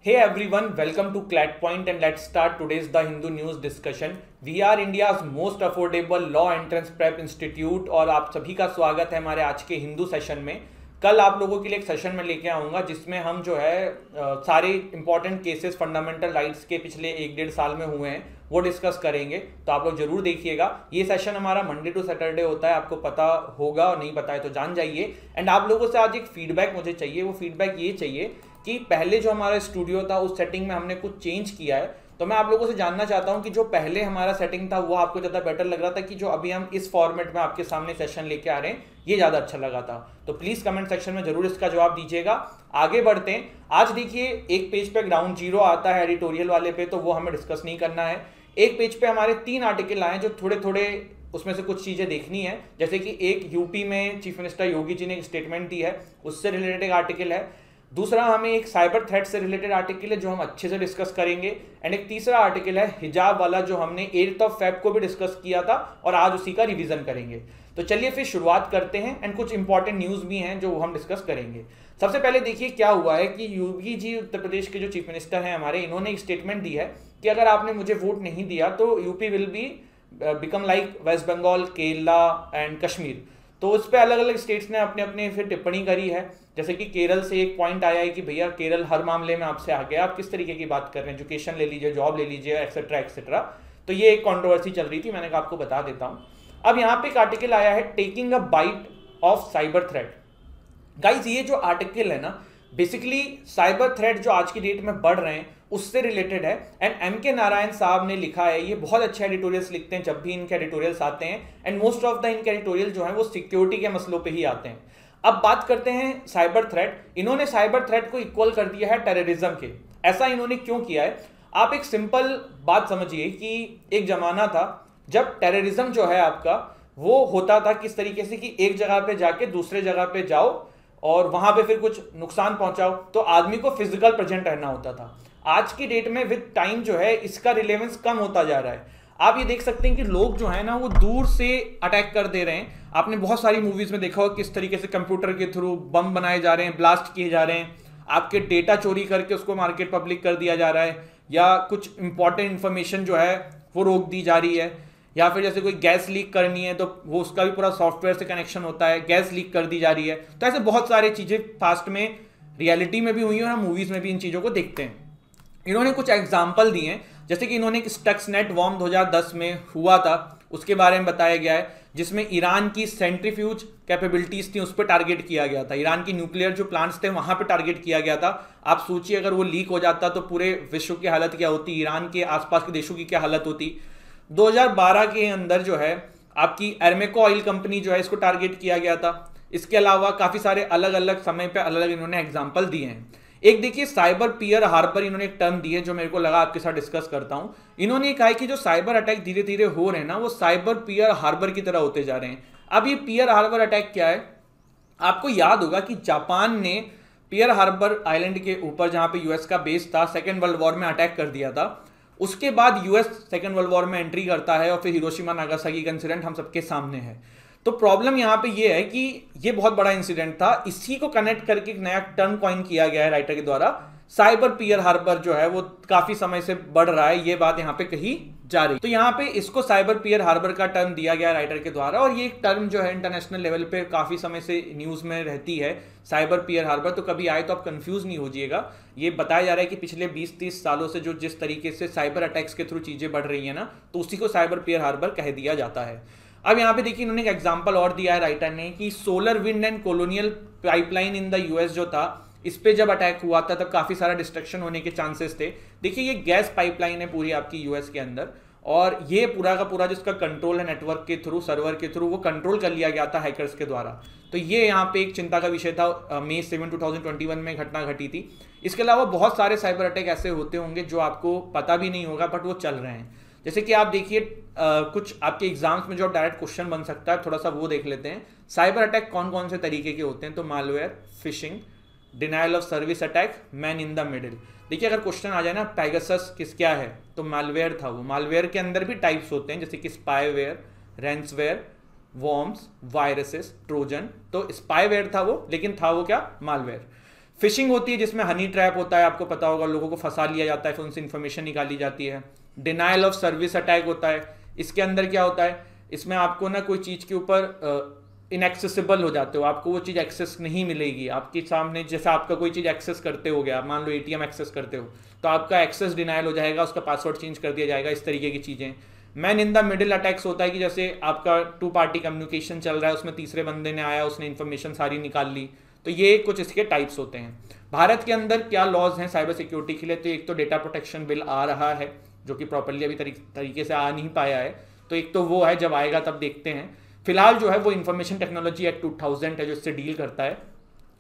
Hey everyone, welcome to Clat Point and let's start today's The Hindu News discussion. We are India's most affordable law entrance prep institute और आप सभी का स्वागत है हमारे आज के हिंदू सेशन में। कल आप लोगों के लिए एक सेशन में लेके आऊँगा जिसमें हम जो है सारे इंपॉर्टेंट केसेस फंडामेंटल राइट्स के पिछले 1-1.5 साल में हुए हैं वो डिस्कस करेंगे, तो आप लोग जरूर देखिएगा। ये सेशन हमारा मंडे टू सैटरडे होता है, आपको पता होगा और नहीं पता है तो जान जाइए। एंड आप लोगों से आज एक फीडबैक मुझे चाहिए, वो फीडबैक ये चाहिए कि पहले जो हमारा स्टूडियो था उस सेटिंग में हमने कुछ चेंज किया है, तो मैं आप लोगों से जानना चाहता हूं कि जो पहले हमारा सेटिंग था वो आपको ज़्यादा बेटर लग रहा था कि जो अभी हम इस फॉर्मेट में आपके सामने सेशन लेके आ रहे हैं ये ज़्यादा अच्छा लगा था। तो प्लीज़ कमेंट सेक्शन में जरूर इसका जवाब दीजिएगा। आगे बढ़ते हैं। आज देखिए एक पेज पे ग्राउंड जीरो आता है एडिटोरियल वाले पे, तो वो हमें डिस्कस नहीं करना है। एक पेज पे हमारे 3 आर्टिकल आए जो थोड़े थोड़े उसमें से कुछ चीज़ें देखनी है, जैसे कि एक यूपी में चीफ मिनिस्टर योगी जी ने एक स्टेटमेंट दी है, उससे रिलेटेड आर्टिकल है। दूसरा हमें एक साइबर थ्रेट से रिलेटेड आर्टिकल है जो हम अच्छे से डिस्कस करेंगे। एंड एक तीसरा आर्टिकल है हिजाब वाला जो हमने 8 फेब को भी डिस्कस किया था और आज उसी का रिवीजन करेंगे। तो चलिए फिर शुरुआत करते हैं। एंड कुछ इंपॉर्टेंट न्यूज़ भी हैं जो हम डिस्कस करेंगे। सबसे पहले देखिए क्या हुआ है कि योगी जी उत्तर प्रदेश के जो चीफ मिनिस्टर हैं हमारे, इन्होंने एक स्टेटमेंट दी है कि अगर आपने मुझे वोट नहीं दिया तो UP will be become like West Bengal, Kerala and Kashmir. तो उस पर अलग अलग स्टेट्स ने अपने अपने फिर टिप्पणी करी है। जैसे कि केरल से एक पॉइंट आया है कि भैया केरल हर मामले में आपसे आगे, आप किस तरीके की बात कर रहे हैं, एजुकेशन ले लीजिए, जॉब ले लीजिए, एक्सेट्रा एक्सेट्रा। तो ये एक कंट्रोवर्सी चल रही थी, मैंने कहा आपको बता देता हूँ। अब यहाँ पे एक आर्टिकल आया है taking a bite of cyber threat. Guys ये जो आर्टिकल है ना, बेसिकली साइबर थ्रेट जो आज की डेट में बढ़ रहे हैं उससे रिलेटेड है। And MK. नारायण साहब ने लिखा है, ये बहुत अच्छे एडिटोरियल्स लिखते हैं जब भी इनके एडिटोरियल्स आते हैं। एंड मोस्ट ऑफ द इनके एडिटोरियल जो है वो सिक्योरिटी के मसलों पे ही आते हैं। अब बात करते हैं साइबर थ्रेट। इन्होंने साइबर थ्रेट को इक्वल कर दिया है टेररिज्म के। ऐसा इन्होंने क्यों किया है? आप एक सिंपल बात समझिए कि एक जमाना था जब टेररिज्म जो है आपका वो होता था किस तरीके से कि एक जगह पे जाके दूसरे जगह पे जाओ और वहां पे फिर कुछ नुकसान पहुंचाओ, तो आदमी को फिजिकल प्रेजेंट रहना होता था। आज की डेट में विद टाइम जो है इसका रिलेवेंस कम होता जा रहा है। आप ये देख सकते हैं कि लोग जो है ना वो दूर से अटैक कर दे रहे हैं। आपने बहुत सारी मूवीज में देखा होगा किस तरीके से कंप्यूटर के थ्रू बम बनाए जा रहे हैं, ब्लास्ट किए जा रहे हैं, आपके डेटा चोरी करके उसको मार्केट पब्लिक कर दिया जा रहा है, या कुछ इंपॉर्टेंट इंफॉर्मेशन जो है वो रोक दी जा रही है, या फिर जैसे कोई गैस लीक करनी है तो वो उसका भी पूरा सॉफ्टवेयर से कनेक्शन होता है, गैस लीक कर दी जा रही है। तो ऐसे बहुत सारी चीज़ें पास्ट में रियलिटी में भी हुई हैं और हम मूवीज़ में भी इन चीज़ों को देखते हैं। इन्होंने कुछ एग्जाम्पल दिए हैं, जैसे कि इन्होंने एक स्टक्सनेट वॉर्म 2010 में हुआ था उसके बारे में बताया गया है, जिसमें ईरान की सेंट्रीफ्यूज कैपेबिलिटीज थी उस पर टारगेट किया गया था। ईरान की न्यूक्लियर जो प्लांट्स थे वहां पे टारगेट किया गया था। आप सोचिए अगर वो लीक हो जाता तो पूरे विश्व की हालत क्या होती, ईरान के आसपास के देशों की क्या हालत होती। 2012 के अंदर जो है आपकी एर्मेको ऑयल कंपनी जो है इसको टारगेट किया गया था। इसके अलावा काफी सारे अलग अलग समय पे अलग अलग इन्होंने एग्जाम्पल दिए हैं। एक देखिए साइबर पियर हार्बर, इन्होंने एक टर्म दी है जो मेरे को लगा आपके साथ डिस्कस करता हूं। इन्होंने कहा है कि जो साइबर अटैक धीरे धीरे हो रहे हैं ना वो साइबर पियर हार्बर की तरह होते जा रहे हैं। अब ये पियर हार्बर अटैक क्या है? आपको याद होगा कि जापान ने पियर हार्बर आइलैंड के ऊपर जहां पे यूएस का बेस था सेकेंड वर्ल्ड वॉर में अटैक कर दिया था। उसके बाद यूएस सेकेंड वर्ल्ड वॉर में एंट्री करता है और फिर हिरोशिमा नागासाकी का इंसिडेंट हम सबके सामने है। तो प्रॉब्लम यहाँ पे ये है कि ये बहुत बड़ा इंसिडेंट था, इसी को कनेक्ट करके एक नया टर्म कॉइन किया गया है राइटर के द्वारा। साइबर पियर हार्बर जो है वो काफी समय से बढ़ रहा है, ये बात यहाँ पे कही जा रही है। तो यहाँ पे इसको साइबर पियर हार्बर का टर्म दिया गया राइटर के द्वारा, और ये एक टर्म जो है इंटरनेशनल लेवल पे काफी समय से न्यूज में रहती है, साइबर पियर हार्बर। तो कभी आए तो आप कंफ्यूज नहीं होजिएगा। ये बताया जा रहा है कि पिछले 20-30 सालों से जो जिस तरीके से साइबर अटैक्स के थ्रू चीजें बढ़ रही है ना, तो उसी को साइबर पियर हार्बर कह दिया जाता है। अब यहाँ पे देखिए इन्होंने एक एग्जांपल और दिया है राइटर ने कि solar wind and colonial pipeline in the US जो था, इस पे जब अटैक हुआ था तब काफी सारा डिस्ट्रक्शन होने के चांसेस थे। देखिए ये गैस पाइपलाइन है पूरी आपकी यूएस के अंदर, और ये पूरा का पूरा जिसका कंट्रोल है नेटवर्क के थ्रू, सर्वर के थ्रू, वो कंट्रोल कर लिया गया था हैकर्स के द्वारा। तो ये यहाँ पे एक चिंता का विषय था। मई 7, 2021 में घटना घटी थी। इसके अलावा बहुत सारे साइबर अटैक ऐसे होते होंगे जो आपको पता भी नहीं होगा बट वो चल रहे हैं। जैसे कि आप देखिए कुछ आपके एग्जाम्स में जो डायरेक्ट क्वेश्चन बन सकता है, थोड़ा सा वो देख लेते हैं। साइबर अटैक कौन कौन से तरीके के होते हैं? तो malware, fishing, denial of service attack, man in the middle. देखिए अगर क्वेश्चन आ जाए ना पैगासस किस क्या है, तो मालवेयर था वो। मालवेयर के अंदर भी टाइप्स होते हैं जैसे कि स्पाईवेयर, रैंसवेयर, वॉर्म्स, वायरसेस, ट्रोजन। तो स्पाईवेयर था वो, लेकिन था वो क्या? मालवेयर। फिशिंग होती है जिसमें हनी ट्रैप होता है, आपको पता होगा, लोगों को फंसा लिया जाता है, फिर उनसे इन्फॉर्मेशन निकाली जाती है। डिनायल ऑफ सर्विस अटैक होता है, इसके अंदर क्या होता है, इसमें आपको ना कोई चीज़ के ऊपर इनएक्सेसिबल हो जाते हो, आपको वो चीज़ एक्सेस नहीं मिलेगी आपके सामने। जैसे आपका कोई चीज़ एक्सेस करते हो गया, मान लो एटीएम एक्सेस करते हो, तो आपका एक्सेस डिनायल हो जाएगा, उसका पासवर्ड चेंज कर दिया जाएगा, इस तरीके की चीज़ें। Man in the middle attacks होता है कि जैसे आपका 2 पार्टी कम्युनिकेशन चल रहा है, उसमें तीसरे बंदे ने आया, उसने इन्फॉर्मेशन सारी निकाल ली, तो ये कुछ इसके टाइप्स होते हैं। भारत के अंदर क्या लॉज हैं साइबर सिक्योरिटी के लिए, तो एक तो डेटा प्रोटेक्शन बिल आ रहा है जो कि प्रॉपरली अभी तरीके से आ नहीं पाया है, तो एक तो वो है, जब आएगा तब देखते हैं। फिलहाल जो है वो इंफॉर्मेशन टेक्नोलॉजी एक्ट 2000 है जो इससे डील करता है,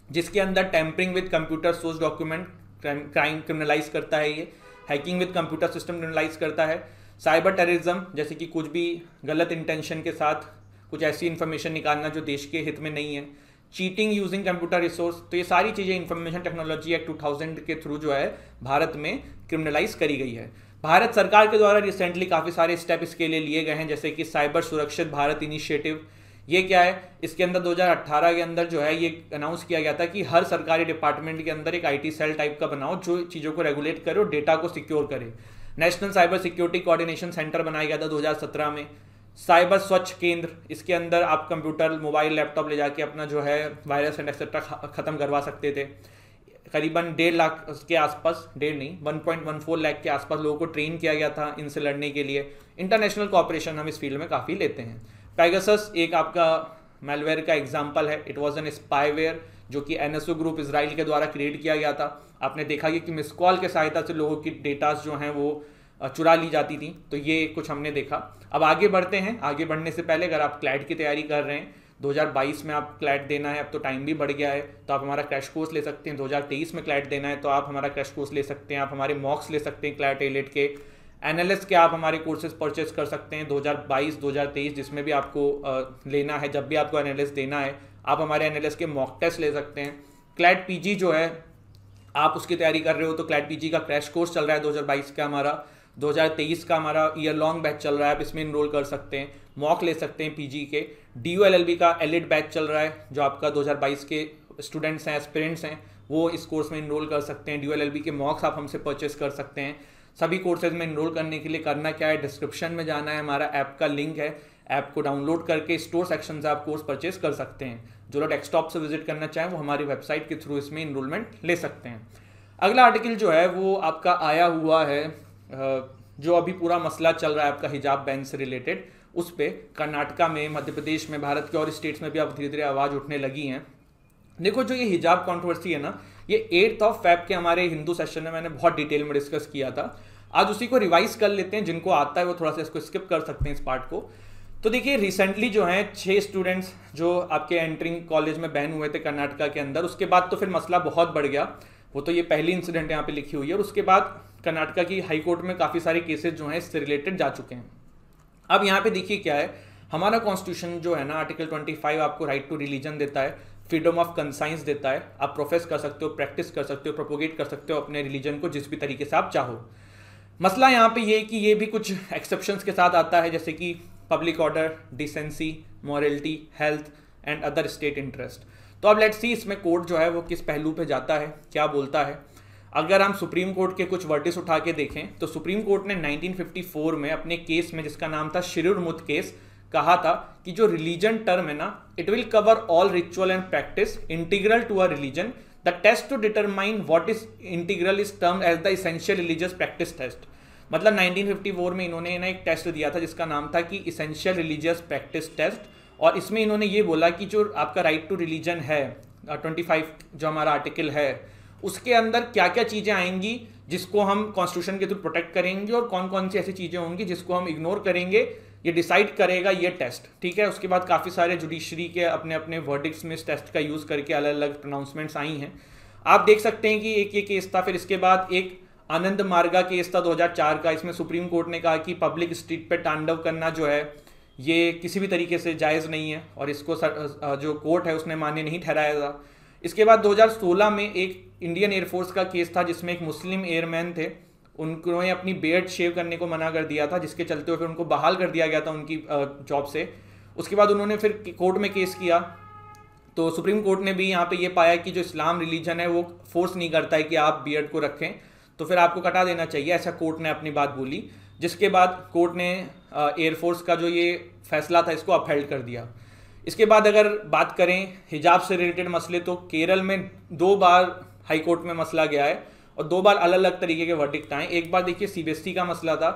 जिसके अंदर tampering with computer source document crime criminalise करता है, ये hacking with computer system criminalise करता है, साइबर टेररिज्म जैसे कि कुछ भी गलत इंटेंशन के साथ कुछ ऐसी इन्फॉर्मेशन निकालना जो देश के हित में नहीं है, चीटिंग यूजिंग कंप्यूटर रिसोर्स, तो ये सारी चीज़ें इंफॉर्मेशन टेक्नोलॉजी एक्ट 2000 के थ्रू जो है भारत में क्रिमिनलाइज करी गई है। भारत सरकार के द्वारा रिसेंटली काफ़ी सारे स्टेप इसके लिए लिए गए हैं, जैसे कि साइबर सुरक्षित भारत इनिशिएटिव। ये क्या है, इसके अंदर 2018 के अंदर जो है ये अनाउंस किया गया था कि हर सरकारी डिपार्टमेंट के अंदर एक आईटी सेल टाइप का बनाओ जो चीज़ों को रेगुलेट करे और डेटा को सिक्योर करे। National cyber security coordination centre बनाया गया था 2017 में। साइबर स्वच्छ केंद्र, इसके अंदर आप कंप्यूटर, मोबाइल, लैपटॉप ले जाके अपना जो है वायरस एंड एक्सेट्रा ख़त्म करवा सकते थे। करीबन 1.5 लाख के आसपास, 1.5 नहीं 1.14 लाख के आसपास लोगों को ट्रेन किया गया था इनसे लड़ने के लिए। इंटरनेशनल कॉपरेशन हम इस फील्ड में काफ़ी लेते हैं। पैगासस एक आपका मेलवेयर का एग्जाम्पल है। इट वॉज एन स्पाईवेयर जो कि एनएसओ ग्रुप इसराइल के द्वारा क्रिएट किया गया था। आपने देखा कि मिस कॉल के सहायता से लोगों की डेटास जो हैं वो चुरा ली जाती थी, तो ये कुछ हमने देखा। अब आगे बढ़ते हैं। आगे बढ़ने से पहले अगर आप क्लैट की तैयारी कर रहे हैं, 2022 में आप क्लैट देना है, अब तो टाइम भी बढ़ गया है, तो आप हमारा क्रैश कोर्स ले सकते हैं। 2023 में क्लैट देना है तो आप हमारा क्रैश कोर्स ले सकते हैं। आप हमारे मॉक्स ले सकते हैं क्लैट एलेट के। एनालिस्ट के आप हमारे कोर्सेज परचेज कर सकते हैं 2022 2023, जिसमें भी आपको लेना है, जब भी आपको एनालिस्ट देना है आप हमारे एनालिस्ट के मॉक टेस्ट ले सकते हैं। क्लैट पीजी जो है आप उसकी तैयारी कर रहे हो तो क्लैट पीजी का क्रैश कोर्स चल रहा है 2022 का हमारा। 2023 का हमारा ईयर लॉन्ग बैच चल रहा है, आप इसमें इनरोल कर सकते हैं, मॉक ले सकते हैं पीजी के। DULLB का एलिट बैच चल रहा है, जो आपका 2022 के स्टूडेंट्स हैं, एस्पिरेंट्स हैं, वो इस कोर्स में इनरोल कर सकते हैं। DULLB के मॉक्स आप हमसे परचेस कर सकते हैं। सभी कोर्सेज में इनरोल करने के लिए करना क्या है, डिस्क्रिप्शन में जाना है, हमारा ऐप का लिंक है, ऐप को डाउनलोड करके स्टोर सेक्शन से आप कोर्स परचेस कर सकते हैं। जो लोग डेस्कटॉप से विजिट करना चाहें वो हमारी वेबसाइट के थ्रू इसमें इनरोलमेंट ले सकते हैं। अगला आर्टिकल जो है वो आपका आया हुआ है, जो अभी पूरा मसला चल रहा है आपका हिजाब बैन से रिलेटेड, उस पर कर्नाटका में, मध्य प्रदेश में, भारत के और स्टेट्स में भी अब धीरे धीरे आवाज़ उठने लगी हैं। देखो जो ये हिजाब कंट्रोवर्सी है ना, ये 8 फेब के हमारे हिंदू सेशन में मैंने बहुत डिटेल में डिस्कस किया था। आज उसी को रिवाइज कर लेते हैं, जिनको आता है वो थोड़ा सा इसको स्किप कर सकते हैं इस पार्ट को। तो देखिए रिसेंटली जो है 6 स्टूडेंट्स जो आपके एंट्रिंग कॉलेज में बैन हुए थे कर्नाटका के अंदर, उसके बाद तो फिर मसला बहुत बढ़ गया। वो तो ये पहली इंसिडेंट यहाँ पे लिखी हुई है, और उसके बाद कर्नाटका की हाई कोर्ट में काफ़ी सारे केसेस जो हैं इससे रिलेटेड जा चुके हैं। अब यहाँ पे देखिए क्या है, हमारा कॉन्स्टिट्यूशन जो है ना, आर्टिकल 25 आपको राइट टू रिलीजन देता है, फ्रीडम ऑफ कंसाइंस देता है, आप प्रोफेस कर सकते हो, प्रैक्टिस कर सकते हो, प्रोपोगेट कर सकते हो अपने रिलीजन को जिस भी तरीके से आप चाहो। मसला यहाँ पे ये कि ये भी कुछ एक्सेप्शंस के साथ आता है, जैसे कि public order, decency, morality, health and other state interest. तो अब लेट्स सी इसमें कोर्ट जो है वो किस पहलू पे जाता है, क्या बोलता है। अगर हम सुप्रीम कोर्ट के कुछ वर्डिक्ट्स उठा के देखें तो सुप्रीम कोर्ट ने 1954 में अपने केस में, जिसका नाम था शिरुरमुत केस, कहा था कि जो रिलीजन टर्म है ना, it will cover all ritual and practice integral to a religion. The test to determine what is integral is termed as the essential religious practice test. मतलब 1954 में इन्होंने ना एक टेस्ट दिया था जिसका नाम था कि इसेंशियल रिलीजियस प्रैक्टिस टेस्ट, और इसमें इन्होंने ये बोला कि जो आपका राइट टू रिलीजन है 25 जो हमारा आर्टिकल है, उसके अंदर क्या क्या चीज़ें आएंगी जिसको हम कॉन्स्टिट्यूशन के थ्रू प्रोटेक्ट करेंगे, और कौन कौन सी ऐसी चीज़ें होंगी जिसको हम इग्नोर करेंगे, ये डिसाइड करेगा ये टेस्ट। ठीक है, उसके बाद काफ़ी सारे जुडिशरी के अपने अपने वर्डिक्ट्स में इस टेस्ट का यूज़ करके अलग अलग प्रोनाउंसमेंट्स आई हैं। आप देख सकते हैं कि एक ये केस था, फिर इसके बाद एक आनंद मार्गा केस था 2004 का। इसमें सुप्रीम कोर्ट ने कहा कि पब्लिक स्ट्रीट पे तांडव करना जो है ये किसी भी तरीके से जायज़ नहीं है, और इसको जो कोर्ट है उसने मान्य नहीं ठहराया था। इसके बाद 2016 में एक इंडियन एयरफोर्स का केस था जिसमें एक मुस्लिम एयरमैन थे, उन्होंने अपनी बियर्ड शेव करने को मना कर दिया था, जिसके चलते हुए फिर उनको बहाल कर दिया गया था उनकी जॉब से। उसके बाद उन्होंने फिर कोर्ट में केस किया तो सुप्रीम कोर्ट ने भी यहाँ पे ये पाया कि जो इस्लाम रिलीजन है वो फोर्स नहीं करता है कि आप बियर्ड को रखें, तो फिर आपको कटा देना चाहिए, ऐसा कोर्ट ने अपनी बात बोली। जिसके बाद कोर्ट ने एयरफोर्स का जो ये फैसला था इसको अपहेल्ड कर दिया। इसके बाद अगर बात करें हिजाब से रिलेटेड मसले, तो केरल में 2 बार हाई कोर्ट में मसला गया है और 2 बार अलग अलग तरीके के वर्डिक्ट आए। एक बार देखिए सीबीएसई का मसला था,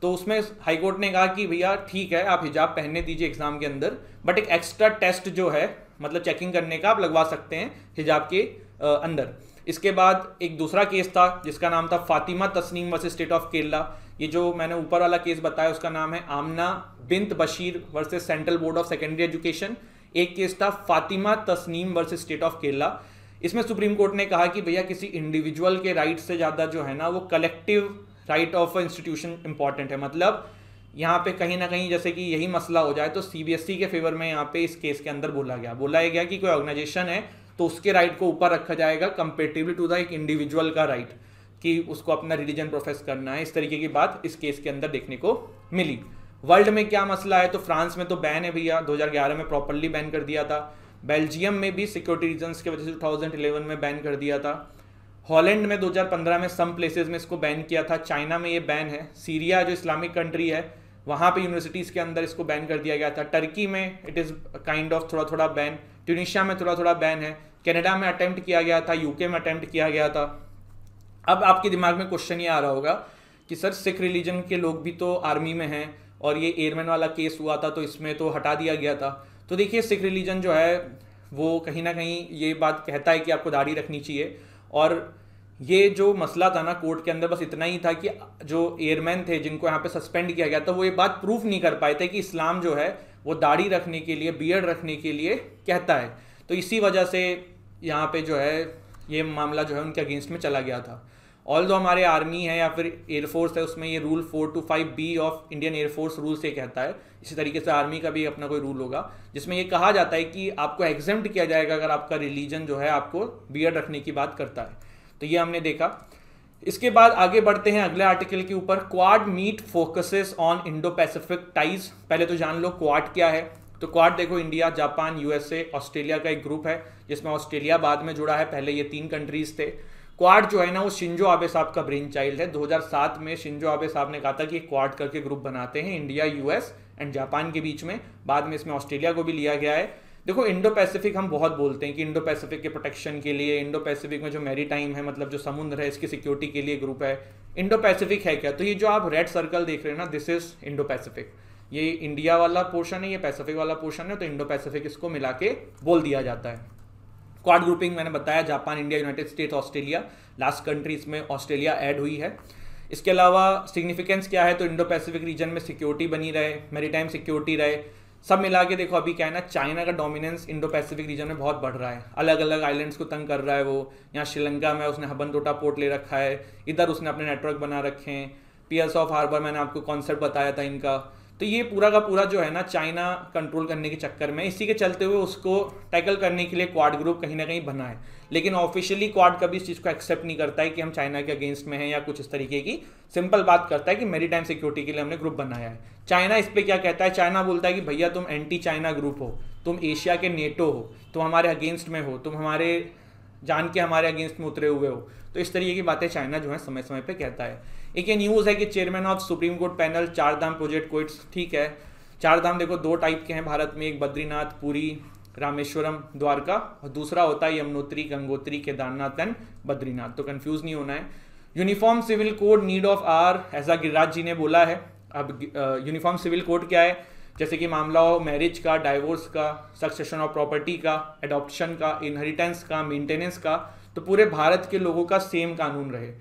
तो उसमें हाई कोर्ट ने कहा कि भैया ठीक है आप हिजाब पहनने दीजिए एग्जाम के अंदर, बट एक एक्स्ट्रा टेस्ट जो है मतलब चेकिंग करने का आप लगवा सकते हैं हिजाब के अंदर। इसके बाद एक दूसरा केस था जिसका नाम था Fatima Tasneem versus State of Kerala. ये जो मैंने ऊपर वाला केस बताया उसका नाम है Amna Bint Bashir versus Central Board of Secondary Education. एक केस था Fatima Tasneem versus State of Kerala. इसमें सुप्रीम कोर्ट ने कहा कि भैया किसी इंडिविजुअल के राइट से ज़्यादा जो है ना वो collective right of institution important है। मतलब यहाँ पे कहीं ना कहीं जैसे कि यही मसला हो जाए तो सीबीएसई के फेवर में यहाँ पे इस केस के अंदर बोला गया कि कोई ऑर्गेनाइजेशन है तो उसके राइट को ऊपर रखा जाएगा कंपेरेटिवली टू द एक इंडिविजुअल का राइट कि उसको अपना रिलीजन प्रोफेस करना है। इस तरीके की बात इस केस के अंदर देखने को मिली। वर्ल्ड में क्या मसला है, तो फ्रांस में तो बैन है भैया, 2011 में प्रॉपरली बैन कर दिया था। बेल्जियम में भी सिक्योरिटी रीजंस की वजह से 2011 में बैन कर दिया था। हॉलैंड में 2015 में सम प्लेसेस में इसको बैन किया था। चाइना में ये बैन है। सीरिया जो इस्लामिक कंट्री है वहाँ पे यूनिवर्सिटीज़ के अंदर इसको बैन कर दिया गया था। टर्की में इट इज़ काइंड ऑफ थोड़ा थोड़ा बैन। ट्यूनीशिया में थोड़ा थोड़ा बैन है। कनाडा में अटेम्प्ट किया गया था। यूके में अटेम्प्ट किया गया था। अब आपके दिमाग में क्वेश्चन ये आ रहा होगा कि सर सिख रिलीजन के लोग भी तो आर्मी में हैं और ये एयरमैन वाला केस हुआ था तो इसमें तो हटा दिया गया था। तो देखिए सिख रिलीजन जो है वो कहीं ना कहीं ये बात कहता है कि आपको दाढ़ी रखनी चाहिए, और ये जो मसला था ना कोर्ट के अंदर बस इतना ही था कि जो एयरमैन थे जिनको यहाँ पे सस्पेंड किया गया था वो ये बात प्रूफ नहीं कर पाए थे कि इस्लाम जो है वो दाढ़ी रखने के लिए, बियर्ड रखने के लिए कहता है। तो इसी वजह से यहाँ पे जो है ये मामला जो है उनके अगेंस्ट में चला गया था। ऑल दो हमारे आर्मी है या फिर एयरफोर्स है उसमें ये rule 425B of Indian air force rule से कहता है। इसी तरीके से आर्मी का भी अपना कोई रूल होगा जिसमें ये कहा जाता है कि आपको एग्जेम्प्ट किया जाएगा अगर आपका रिलीजन जो है आपको बियर्ड रखने की बात करता है। तो ये हमने देखा। इसके बाद आगे बढ़ते हैं अगले आर्टिकल के ऊपर। Quad meet focuses on Indo Pacific ties. पहले तो जान लो क्वाड क्या है। तो क्वाड देखो इंडिया, जापान, यूएसए, ऑस्ट्रेलिया का एक ग्रुप है जिसमें ऑस्ट्रेलिया बाद में जुड़ा है। पहले ये 3 कंट्रीज थे। क्वाड जो है ना वो शिंजो आबे साहब का ब्रेन चाइल्ड है। 2007 में शिंजो आबे साहब ने कहा था कि क्वाड करके ग्रुप बनाते हैं इंडिया, यूएस एंड जापान के बीच में। बाद में इसमें ऑस्ट्रेलिया को भी लिया गया है। देखो इंडो पैसिफिक हम बहुत बोलते हैं कि इंडो पैसिफिक के प्रोटेक्शन के लिए, इंडो पैसिफिक में जो मैरीटाइम है मतलब जो समुद्र है इसकी सिक्योरिटी के लिए ग्रुप है। इंडो पैसिफिक है क्या, तो ये जो आप रेड सर्कल देख रहे हैं ना दिस इज इंडो पैसिफिक। ये इंडिया वाला पोर्शन है, ये पैसिफिक वाला पोर्शन है, तो इंडो पैसिफिक इसको मिला के बोल दिया जाता है। क्वाड ग्रुपिंग मैंने बताया Japan, India, United states, Australia. Last country इसमें ऑस्ट्रेलिया ऐड हुई है। इसके अलावा सिग्निफिकेंस क्या है, तो इंडो पैसिफिक रीजन में सिक्योरिटी बनी रहे, मैरीटाइम सिक्योरिटी रहे, सब मिला के देखो अभी क्या है ना चाइना का डोमिनेंस इंडो पैसिफिक रीजन में बहुत बढ़ रहा है। अलग अलग आइलैंड्स को तंग कर रहा है वो। यहाँ श्रीलंका में उसने हबनटोटा पोर्ट ले रखा है, इधर उसने अपने नेटवर्क बना रखे हैं। पियर्स ऑफ हार्बर मैंने आपको कॉन्सेप्ट बताया था इनका। तो ये पूरा का पूरा जो है ना चाइना कंट्रोल करने के चक्कर में, इसी के चलते हुए उसको टैकल करने के लिए क्वाड ग्रुप कहीं ना कहीं बना है। लेकिन ऑफिशियली क्वाड कभी इस चीज़ को एक्सेप्ट नहीं करता है कि हम चाइना के अगेंस्ट में हैं या कुछ इस तरीके की। सिंपल बात करता है कि मैरीटाइम सिक्योरिटी के लिए हमने ग्रुप बनाया है। चाइना इस पर क्या कहता है, चाइना बोलता है कि भैया तुम एंटी चाइना ग्रुप हो, तुम एशिया के नेटो हो, तुम हमारे अगेंस्ट में हो, तुम हमारे जान के हमारे अगेंस्ट में उतरे हुए हो। तो इस तरीके की बातें चाइना जो है समय समय पे कहता है। एक ये न्यूज़ है कि chairman of supreme court panel Chardham project quits. ठीक है, चारधाम देखो 2 टाइप के हैं भारत में, एक बद्रीनाथ, पुरी, रामेश्वरम, द्वारका, और दूसरा होता है यमुनोत्री, गंगोत्री, केदारनाथ एंड बद्रीनाथ। तो कंफ्यूज नहीं होना है। Uniform civil code need of hour, ऐसा गिरिराज जी ने बोला है। अब यूनिफॉर्म सिविल कोड क्या है, जैसे कि मामला हो मैरिज का, डाइवोर्स का, सक्सेशन ऑफ प्रॉपर्टी का, एडॉप्शन का, इनहेरिटेंस का, मेंटेनेंस का, तो पूरे भारत के लोगों का सेम कानून रहे,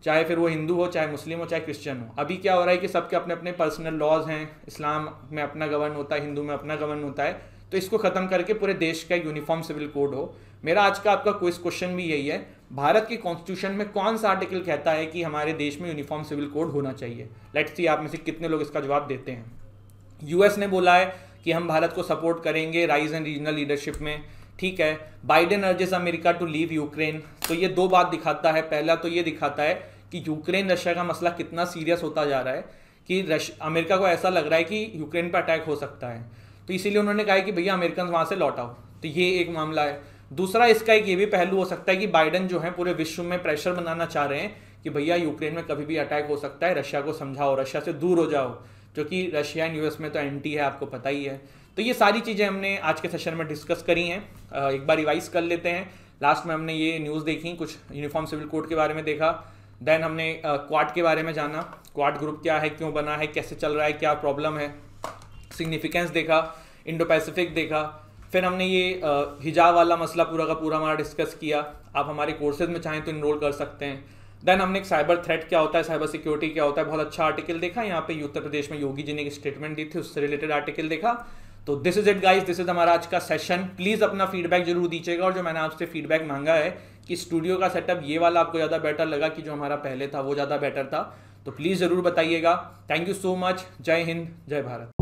चाहे फिर वो हिंदू हो, चाहे मुस्लिम हो, चाहे क्रिश्चियन हो। अभी क्या हो रहा है कि सबके अपने अपने पर्सनल लॉज हैं, इस्लाम में अपना गवर्न होता है, हिंदू में अपना गवर्न होता है। तो इसको खत्म करके पूरे देश का यूनिफॉर्म सिविल कोड हो। मेरा आज का आपका क्विज क्वेश्चन भी यही है, भारत के कॉन्स्टिट्यूशन में कौन सा आर्टिकल कहता है कि हमारे देश में यूनिफॉर्म सिविल कोड होना चाहिए। लेट्स सी आप में से कितने लोग इसका जवाब देते हैं। यूएस ने बोला है कि हम भारत को सपोर्ट करेंगे राइज एंड रीजनल लीडरशिप में। ठीक है, Biden urges America to leave Ukraine. तो ये 2 बात दिखाता है। पहला तो ये दिखाता है कि यूक्रेन रशिया का मसला कितना सीरियस होता जा रहा है कि अमेरिका को ऐसा लग रहा है कि यूक्रेन पर अटैक हो सकता है। तो इसीलिए उन्होंने कहा है कि भैया अमेरिकन वहाँ से लौट आओ। तो ये एक मामला है। दूसरा इसका एक ये भी पहलू हो सकता है कि बाइडन जो है पूरे विश्व में प्रेशर बनाना चाह रहे हैं कि भैया यूक्रेन में कभी भी अटैक हो सकता है, रशिया को समझाओ, रशिया से दूर हो जाओ, जो कि रशिया एंड यूएस में तो एंटी है, आपको पता ही है। तो ये सारी चीज़ें हमने आज के सेशन में डिस्कस करी हैं। एक बार रिवाइज कर लेते हैं। लास्ट में हमने ये न्यूज़ देखी, कुछ यूनिफॉर्म सिविल कोड के बारे में देखा, देन हमने क्वाड के बारे में जाना, क्वाड ग्रुप क्या है, क्यों बना है, कैसे चल रहा है, क्या प्रॉब्लम है, सिग्निफिकेंस देखा, इंडो पैसिफिक देखा, फिर हमने ये हिजाब वाला मसला पूरा का पूरा हमारा डिस्कस किया। आप हमारे कोर्सेज में चाहें तो इनरोल कर सकते हैं। देन हमने एक साइबर थ्रेट क्या होता है, साइबर सिक्योरिटी क्या होता है, बहुत अच्छा आर्टिकल देखा। यहाँ पे उत्तर प्रदेश में योगी जी ने एक स्टेटमेंट दी थी, उससे रिलेटेड आर्टिकल देखा। तो this is it guys, this is हमारा आज का सेशन। प्लीज़ अपना फीडबैक जरूर दीजिएगा, और जो मैंने आपसे फीडबैक मांगा है कि स्टूडियो का सेटअप ये वाला आपको ज़्यादा बेटर लगा कि जो हमारा पहले था वो ज़्यादा बेटर था, तो प्लीज़ ज़रूर बताइएगा। Thank you so much. जय हिंद, जय भारत।